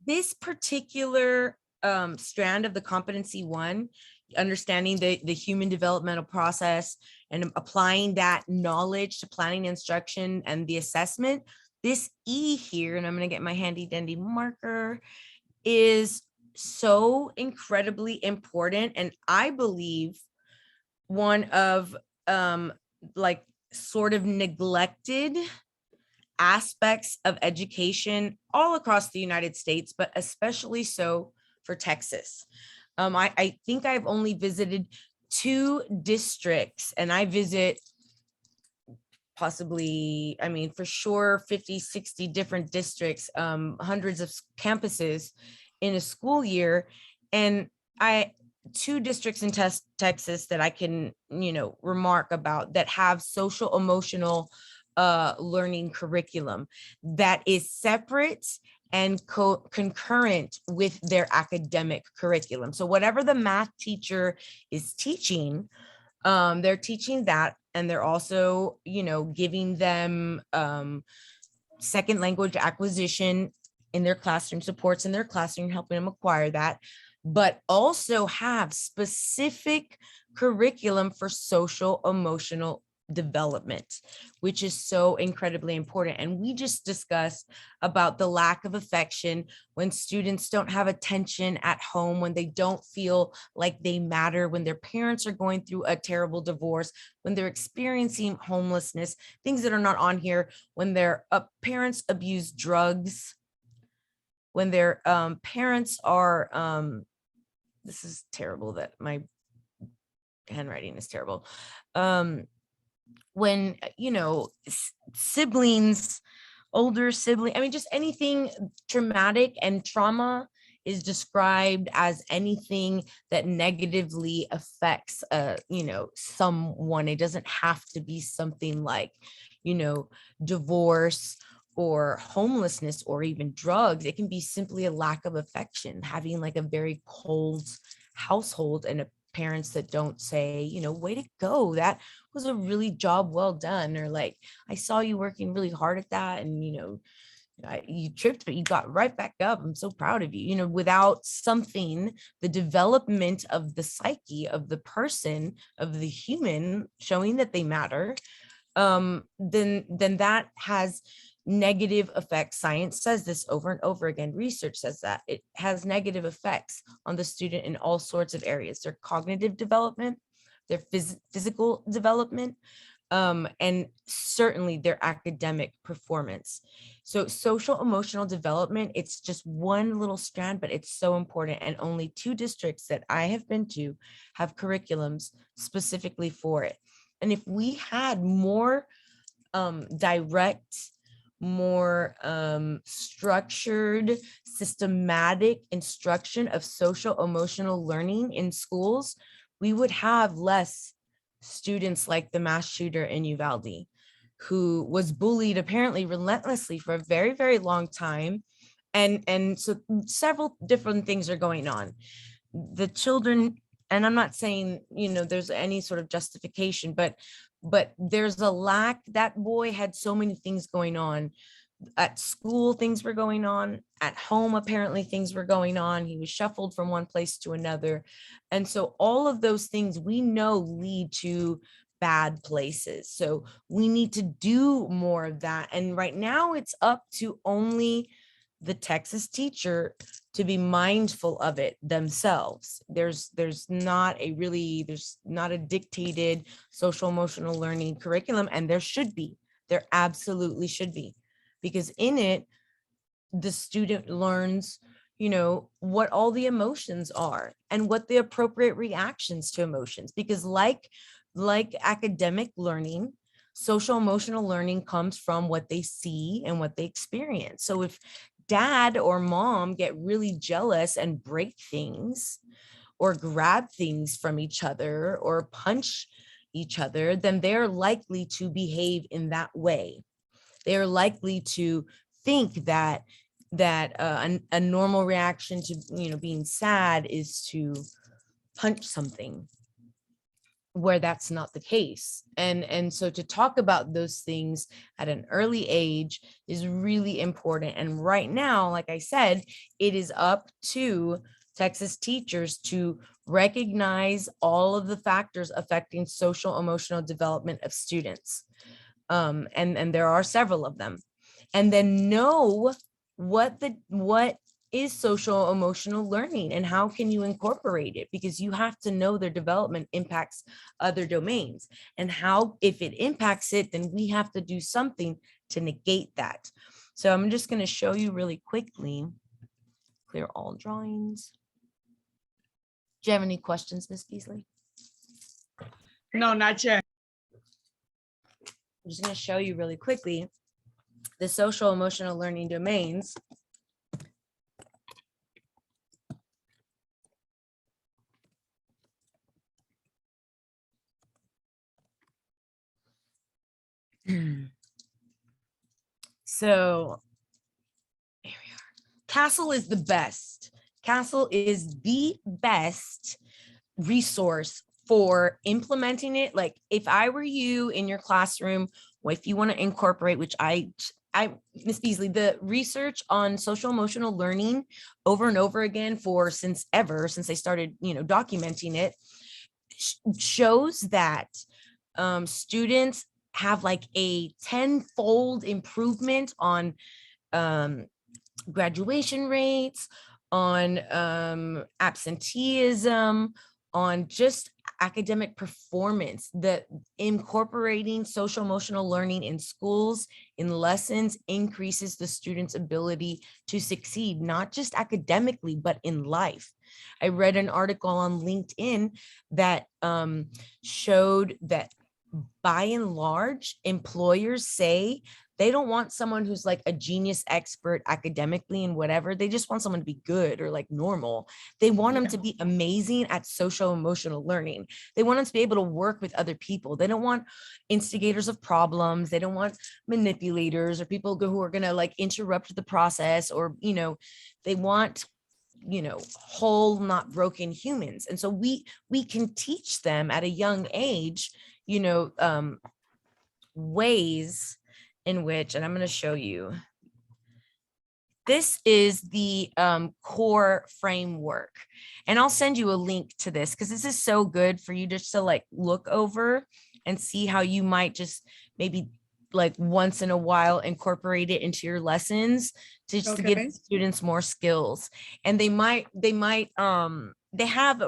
this particular strand of the competency one, understanding the human developmental process and applying that knowledge to planning, instruction, and the assessment, this E here, and I'm going to get my handy dandy marker, is so incredibly important. And I believe one of like sort of neglected aspects of education all across the United States, but especially so for Texas. I think I've only visited 2 districts, and I visit possibly, I mean, for sure, 50, 60 different districts, hundreds of campuses in a school year. And I, 2 districts in Texas that I can, remark about that have social emotional learning curriculum that is separate and concurrent with their academic curriculum. So whatever the math teacher is teaching, they're teaching that, and they're also, giving them second language acquisition in their classroom, supports in their classroom, helping them acquire that, but also have specific curriculum for social emotional development, which is so incredibly important. And we just discussed about the lack of affection when students don't have attention at home, when they don't feel like they matter, when their parents are going through a terrible divorce, when they're experiencing homelessness, things that are not on here, when their parents abuse drugs, when their parents are, this is terrible that my handwriting is terrible. When, siblings, older sibling, I mean, just anything traumatic, and trauma is described as anything that negatively affects, someone. It doesn't have to be something like, divorce or homelessness or even drugs. It can be simply a lack of affection, having like a very cold household, and parents that don't say, way to go, that was a really job well done, or like, I saw you working really hard at that, and you tripped but you got right back up, I'm so proud of you. Without something, the development of the psyche of the person, of the human, showing that they matter, then that has negative effects. Science says this over and over again. Research says that it has negative effects on the student in all sorts of areas: their cognitive development, their physical development, and certainly their academic performance. So social emotional development, it's just one little strand, but it's so important. And only 2 districts that I have been to have curriculums specifically for it. And if we had more direct, more structured, systematic instruction of social emotional learning in schools, we would have less students like the mass shooter in Uvalde, who was bullied apparently relentlessly for a very, very long time. And so several different things are going on. The children, and I'm not saying, there's any sort of justification, but there's a lack. That boy had so many things going on. At school, things were going on. At home, apparently things were going on. He was shuffled from one place to another. And so all of those things we know lead to bad places. So we need to do more of that. And right now it's up to only the Texas teacher to be mindful of it themselves. There's not a dictated social emotional learning curriculum, and there absolutely should be, because in it, the student learns, what all the emotions are and what the appropriate reactions to emotions, because like academic learning, social emotional learning comes from what they see and what they experience. So if dad or mom get really jealous and break things or grab things from each other or punch each other, then they're likely to behave in that way. They're likely to think that a normal reaction to being sad is to punch something. where that's not the case. And so to talk about those things at an early age is really important. And right now, like I said, it is up to Texas teachers to recognize all of the factors affecting social emotional development of students. And there are several of them. And then know what is social emotional learning and how can you incorporate it, because you have to know their development impacts other domains, and how, if it impacts it, then we have to do something to negate that. So I'm just going to show you really quickly. Clear all drawings. Do you have any questions, Ms. Beasley? No, not yet. I'm just going to show you really quickly the social emotional learning domains. So here we are. Castle is the best. Castle is the best resource for implementing it. Like if I were you in your classroom, or if you want to incorporate, which I, Ms. Beasley, the research on social emotional learning over and over again since they started, documenting it, shows that students have like a 10-fold improvement on graduation rates, on absenteeism, on just academic performance. That incorporating social emotional learning in schools, in lessons, increases the student's ability to succeed, not just academically, but in life. I read an article on LinkedIn that showed that by and large, employers say they don't want someone who's like a genius expert academically and whatever. They just want someone to be good or like normal. They want them to be amazing at social emotional learning. They want them to be able to work with other people. They don't want instigators of problems. They don't want manipulators or people who are going to like interrupt the process, or, they want whole, not broken humans. And so we can teach them at a young age, ways in which, and I'm going to show you, this is the core framework, and I'll send you a link to this because this is so good for you just to like look over and see how you might just maybe like once in a while incorporate it into your lessons to give students more skills. And they have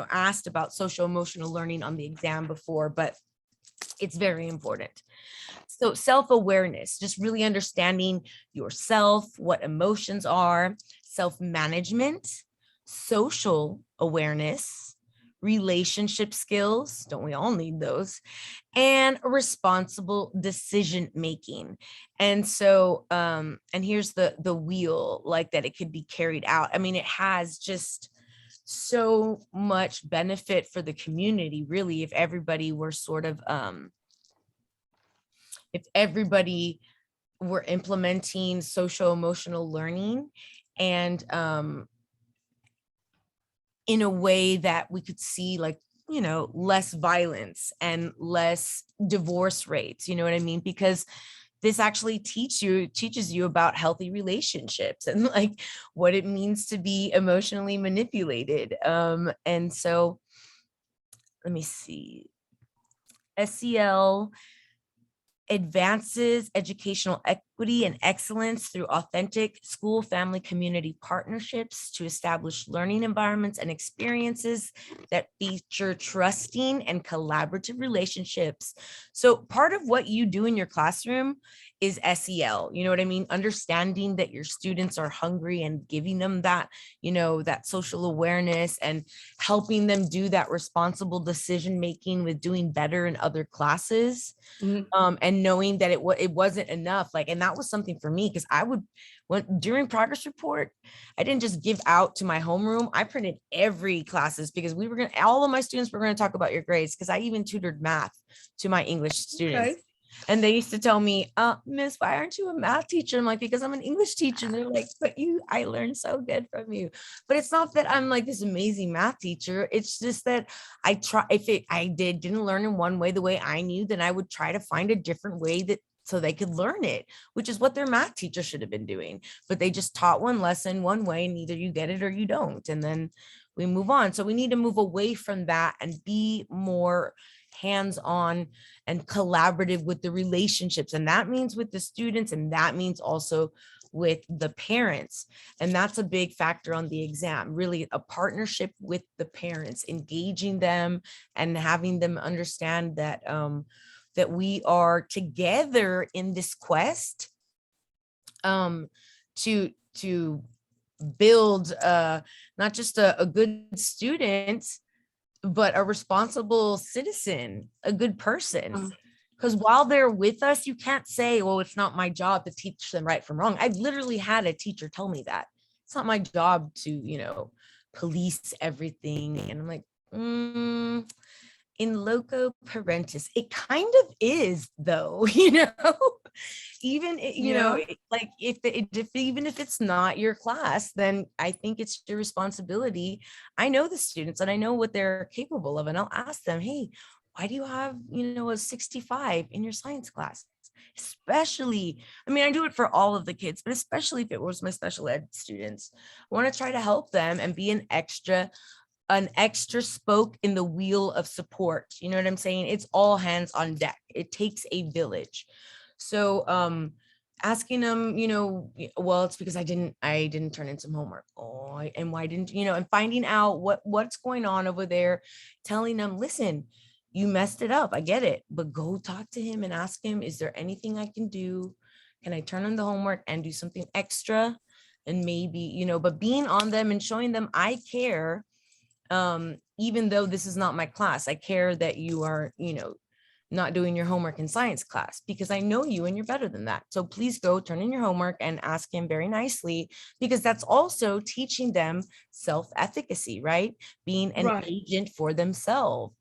asked about social emotional learning on the exam before, but it's very important. So self-awareness, just really understanding yourself, what emotions are, self-management, social awareness, relationship skills, don't we all need those, and responsible decision making. And so and here's the wheel, like that it could be carried out. I mean, it has just so much benefit for the community, really, if everybody were sort of if everybody were implementing social emotional learning, and in a way that we could see like, less violence and less divorce rates, you know what I mean? Because this actually teaches you about healthy relationships and like what it means to be emotionally manipulated. And so let me see. SEL advances educational equity and excellence through authentic school, family, community partnerships to establish learning environments and experiences that feature trusting and collaborative relationships. So part of what you do in your classroom is SEL, you know what I mean? Understanding that your students are hungry and giving them that, that social awareness, and helping them do that responsible decision-making with doing better in other classes. And knowing that it wasn't enough. Like, and that was something for me, because during progress report, I didn't just give out to my homeroom. I printed every classes, because all of my students were going to talk about your grades, because I even tutored math to my English students. And they used to tell me, Miss, why aren't you a math teacher? I'm like, because I'm an English teacher. And they're like, but I learned so good from you. But it's not that I'm like this amazing math teacher. It's just that I try, I didn't learn in one way, the way I knew, then I would try to find a different way that so they could learn it, which is what their math teacher should have been doing. But they just taught one lesson one way, and either you get it or you don't. And then we move on. So we need to move away from that and be more hands-on and collaborative with the relationships. And that means with the students, and that means also with the parents. And that's a big factor on the exam, really a partnership with the parents, engaging them and having them understand that that we are together in this quest to build not just a good student, but a responsible citizen, a good person. Because while they're with us, you can't say, well, it's not my job to teach them right from wrong. I've literally had a teacher tell me that. It's not my job to, police everything. And I'm like, in loco parentis, it kind of is, though, even, like if even if it's not your class, then I think it's your responsibility. I know the students and I know what they're capable of. And I'll ask them, hey, why do you have, a 65 in your science class? Especially, I mean, I do it for all of the kids, but especially if it was my special ed students. I want to try to help them and be an extra spoke in the wheel of support. You know what I'm saying? It's all hands on deck. It takes a village. So asking them, well, it's because I didn't turn in some homework. Oh, and why didn't, and finding out what's going on over there, telling them, listen, you messed it up. I get it, but go talk to him and ask him, is there anything I can do? Can I turn in the homework and do something extra? And maybe, but being on them and showing them I care, even though this is not my class. I care that you are, not doing your homework in science class, because I know you and you're better than that. So please go turn in your homework and ask him very nicely, because that's also teaching them self-efficacy, right? Being an agent for themselves.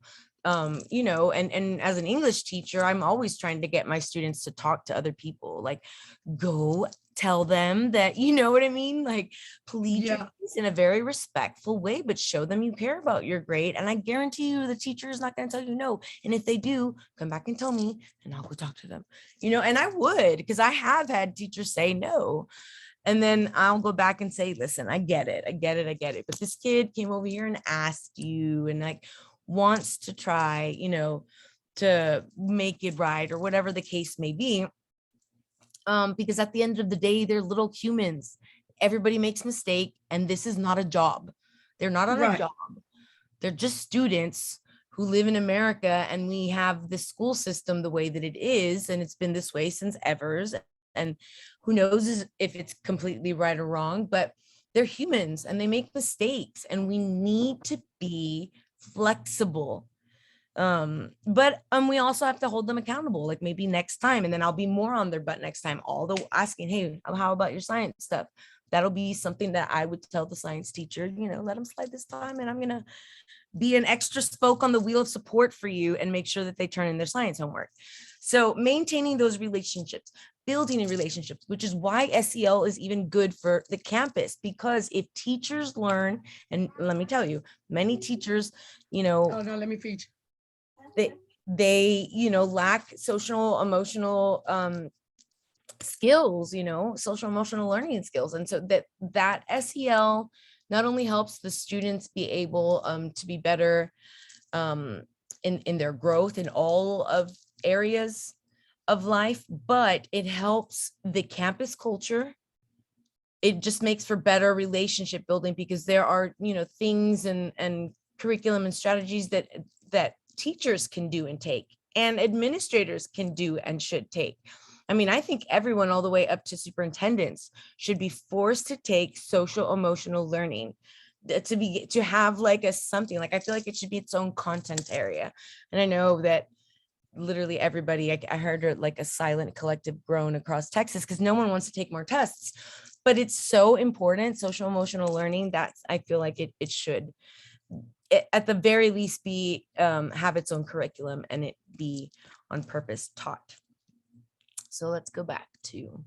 And as an English teacher, I'm always trying to get my students to talk to other people, like go tell them that, you know what I mean? Like plead your case in a very respectful way, but show them you care about your grade. And I guarantee you the teacher is not going to tell you no. And if they do, come back and tell me and I'll go talk to them, and I would, because I have had teachers say no. And then I'll go back and say, listen, I get it. But this kid came over here and asked you and like wants to try, to make it right or whatever the case may be. Because at the end of the day, they're little humans. Everybody makes mistake, and this is not a job. They're not on a job. They're just students who live in America, and we have the school system the way that it is, and it's been this way since evers. And who knows if it's completely right or wrong, but they're humans and they make mistakes, and we need to be flexible. But we also have to hold them accountable, like maybe next time, and then I'll be more on their butt next time, although asking, hey, how about your science stuff? That'll be something that I would tell the science teacher, let them slide this time, and I'm gonna be an extra spoke on the wheel of support for you and make sure that they turn in their science homework. So maintaining those relationships, building in relationships, which is why SEL is even good for the campus, because if teachers learn, and let me tell you, many teachers, Oh no, let me feed you. they lack social emotional skills, social emotional learning skills. And so that SEL not only helps the students be able to be better in their growth in all of areas of life, but it helps the campus culture. It just makes for better relationship building, because there are, things and curriculum and strategies that teachers can do and take, and administrators can do and should take. I mean, I think everyone all the way up to superintendents should be forced to take social emotional learning, to have like something like, I feel like it should be its own content area. And I know that literally everybody, I heard like a silent collective groan across Texas, because no one wants to take more tests, but it's so important. Social emotional learning, that's, I feel like it should at the very least be have its own curriculum, and it be on purpose taught. So let's go back to.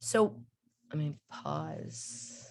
So, I mean, pause.